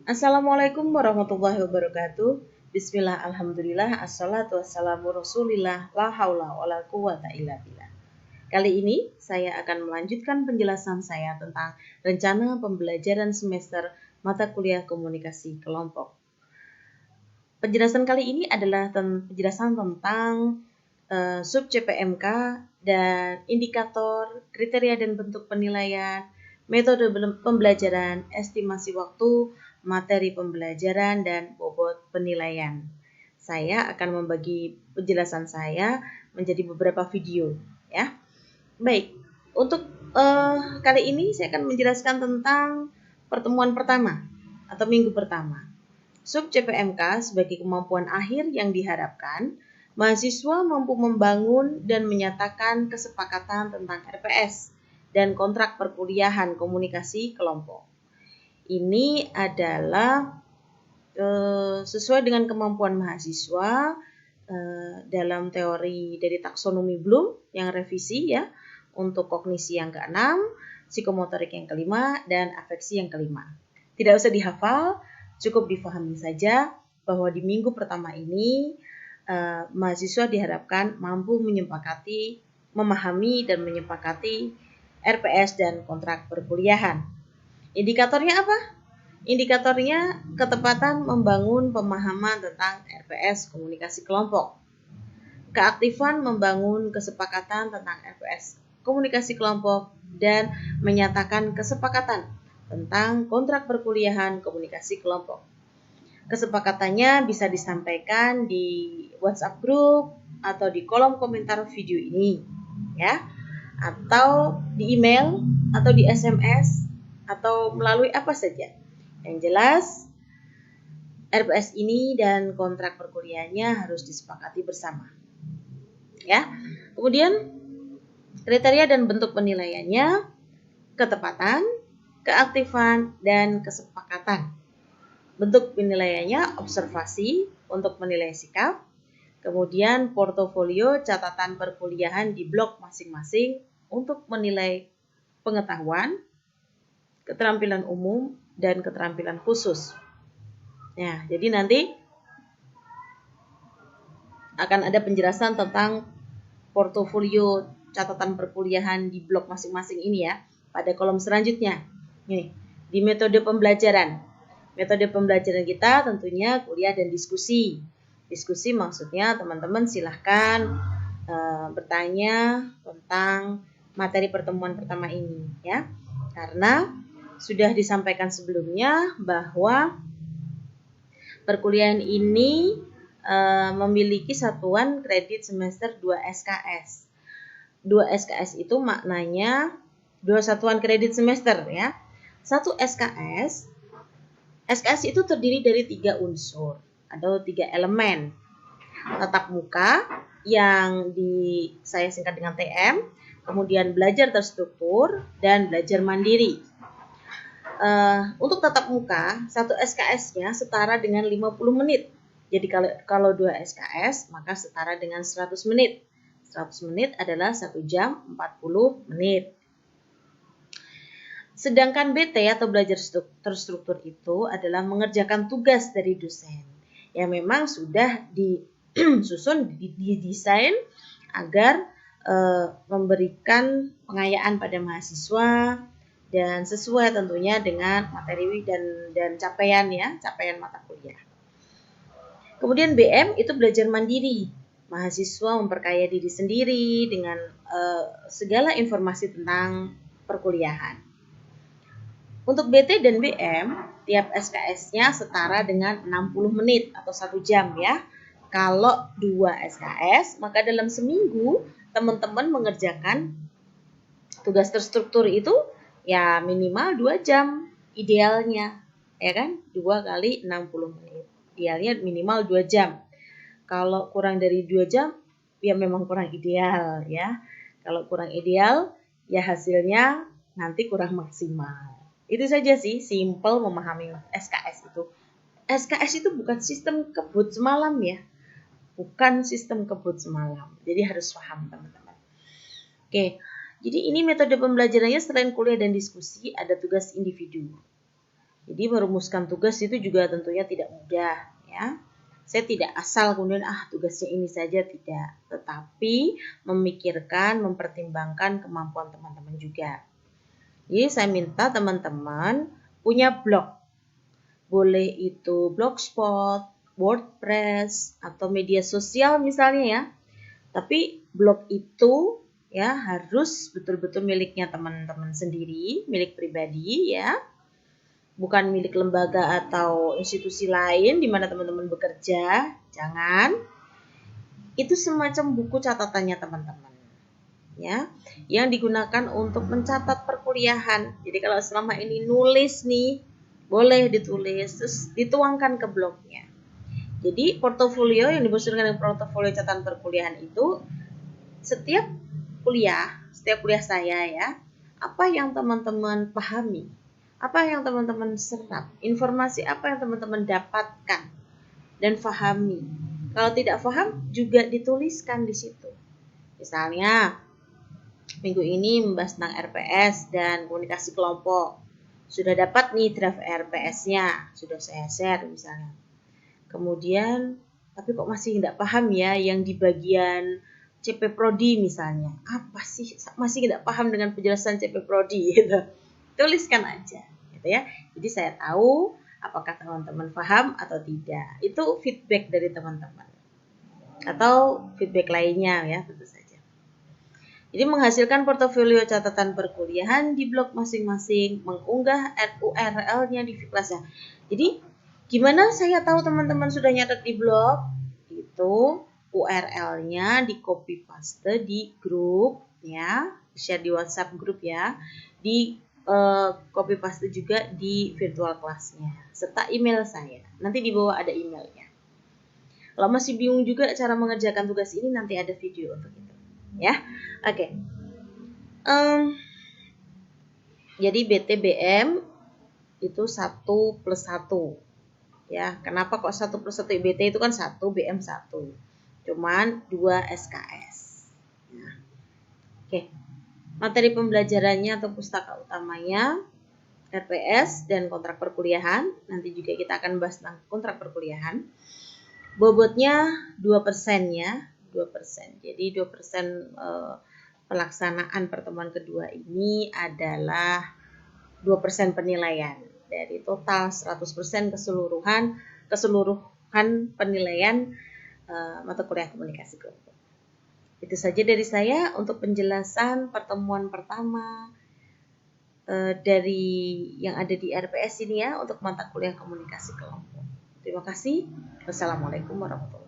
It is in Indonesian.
Assalamualaikum warahmatullahi wabarakatuh. Bismillah, alhamdulillah, assalatu wassalamu rasulillah, la haula wala quwata illa billah. Kali ini saya akan melanjutkan penjelasan saya tentang rencana pembelajaran semester mata kuliah komunikasi kelompok. Penjelasan kali ini adalah penjelasan tentang sub CPMK dan indikator, kriteria dan bentuk penilaian, metode pembelajaran, estimasi waktu, materi pembelajaran, dan bobot penilaian. Saya akan membagi penjelasan saya menjadi beberapa video, ya. Baik, untuk kali ini saya akan menjelaskan tentang pertemuan pertama atau minggu pertama. Sub CPMK sebagai kemampuan akhir yang diharapkan mahasiswa mampu membangun dan menyatakan kesepakatan tentang RPS dan kontrak perkuliahan komunikasi kelompok. Ini adalah sesuai dengan kemampuan mahasiswa dalam teori dari taksonomi Bloom yang revisi ya, untuk kognisi yang ke-6, psikomotorik yang ke-5, dan afeksi yang ke-5. Tidak usah dihafal, cukup difahami saja bahwa di minggu pertama ini mahasiswa diharapkan mampu memahami dan menyepakati RPS dan kontrak perkuliahan. Indikatornya apa? Indikatornya ketepatan membangun pemahaman tentang RPS komunikasi kelompok. Keaktifan membangun kesepakatan tentang RPS komunikasi kelompok dan menyatakan kesepakatan tentang kontrak perkuliahan komunikasi kelompok. Kesepakatannya bisa disampaikan di WhatsApp group atau di kolom komentar video ini, ya, atau di email atau di SMS atau melalui apa saja. Yang jelas, RPS ini dan kontrak perkuliahannya harus disepakati bersama. Ya. Kemudian kriteria dan bentuk penilaiannya, ketepatan, keaktifan, dan kesepakatan. Bentuk penilaiannya observasi untuk menilai sikap, kemudian portofolio catatan perkuliahan di blok masing-masing untuk menilai pengetahuan, keterampilan umum, dan keterampilan khusus. Nah, jadi nanti akan ada penjelasan tentang portofolio catatan perkuliahan di blok masing-masing ini ya, pada kolom selanjutnya. Nih, di metode pembelajaran. Metode pembelajaran kita tentunya kuliah dan diskusi. Diskusi maksudnya teman-teman silahkan bertanya tentang materi pertemuan pertama ini ya. Karena sudah disampaikan sebelumnya bahwa perkuliahan ini memiliki satuan kredit semester 2 SKS. 2 SKS itu maknanya 2 satuan kredit semester ya. 1 SKS itu terdiri dari 3 unsur atau 3 elemen. Tatap muka yang saya singkat dengan TM, kemudian belajar terstruktur dan belajar mandiri. Untuk tatap muka, 1 SKS-nya setara dengan 50 menit. Jadi kalau 2 SKS maka setara dengan 100 menit. 100 menit adalah 1 jam 40 menit. Sedangkan BT atau belajar terstruktur itu adalah mengerjakan tugas dari dosen yang memang sudah disusun, didesain agar memberikan pengayaan pada mahasiswa dan sesuai tentunya dengan materi dan capaian mata kuliah. Kemudian BM itu belajar mandiri. Mahasiswa memperkaya diri sendiri dengan segala informasi tentang perkuliahan. Untuk BT dan BM, tiap SKS-nya setara dengan 60 menit atau 1 jam ya. Kalau 2 SKS, maka dalam seminggu teman-teman mengerjakan tugas terstruktur itu ya minimal 2 jam idealnya. Ya kan? 2 kali 60 menit. Idealnya minimal 2 jam. Kalau kurang dari 2 jam, ya memang kurang ideal ya. Kalau kurang ideal, ya hasilnya nanti kurang maksimal. Itu saja sih, simple memahami SKS itu. SKS itu bukan sistem kebut semalam ya. Bukan sistem kebut semalam. Jadi harus paham teman-teman. Oke, jadi ini metode pembelajarannya selain kuliah dan diskusi, ada tugas individu. Jadi merumuskan tugas itu juga tentunya tidak mudah ya. Saya tidak asal kemudian tugasnya ini saja, tidak, tetapi memikirkan, mempertimbangkan kemampuan teman-teman juga. Jadi saya minta teman-teman punya blog. Boleh itu blogspot, WordPress, atau media sosial misalnya ya. Tapi blog itu ya harus betul-betul miliknya teman-teman sendiri, milik pribadi ya. Bukan milik lembaga atau institusi lain di mana teman-teman bekerja. Jangan. Itu semacam buku catatannya teman-teman. Ya, yang digunakan untuk mencatat perkuliahan. Jadi kalau selama ini nulis nih, boleh ditulis terus dituangkan ke blognya. Jadi portofolio yang dimaksudkan dengan portofolio catatan perkuliahan itu setiap kuliah saya ya, apa yang teman-teman pahami, apa yang teman-teman serap, informasi apa yang teman-teman dapatkan dan pahami. Kalau tidak paham juga dituliskan di situ. Misalnya minggu ini membahas tentang RPS dan komunikasi kelompok. Sudah dapat nih draft RPS-nya, sudah saya share misalnya. Kemudian, tapi kok masih tidak paham ya yang di bagian CP Prodi misalnya. Apa sih? Masih tidak paham dengan penjelasan CP Prodi gitu. Tuliskan aja gitu ya. Jadi saya tahu apakah teman-teman paham atau tidak. Itu feedback dari teman-teman. Atau feedback lainnya ya, tentu saja. Jadi menghasilkan portofolio catatan perkuliahan di blog masing-masing, mengunggah URL-nya di kelasnya. Jadi gimana saya tahu teman-teman sudah nyatet di blog? Itu URL-nya di copy paste di grup ya, share di WhatsApp grup ya, di copy paste juga di virtual kelasnya, serta email saya. Nanti di bawah ada emailnya. Kalau masih bingung juga cara mengerjakan tugas ini, nanti ada video untuk itu. Ya, oke. Jadi BTBM itu 1 plus 1. Ya, kenapa kok 1 plus 1? BT itu kan 1, BM 1. Cuman 2 SKS. Nah, oke. Materi pembelajarannya atau pustaka utamanya RPS dan kontrak perkuliahan. Nanti juga kita akan bahas tentang kontrak perkuliahan. Bobotnya 2% ya. 2%. Jadi 2% pelaksanaan pertemuan kedua ini adalah 2% penilaian dari total 100% keseluruhan penilaian mata kuliah komunikasi kelompok. Itu saja dari saya untuk penjelasan pertemuan pertama dari yang ada di RPS ini ya untuk mata kuliah komunikasi kelompok. Terima kasih. Wassalamualaikum warahmatullahi wabarakatuh.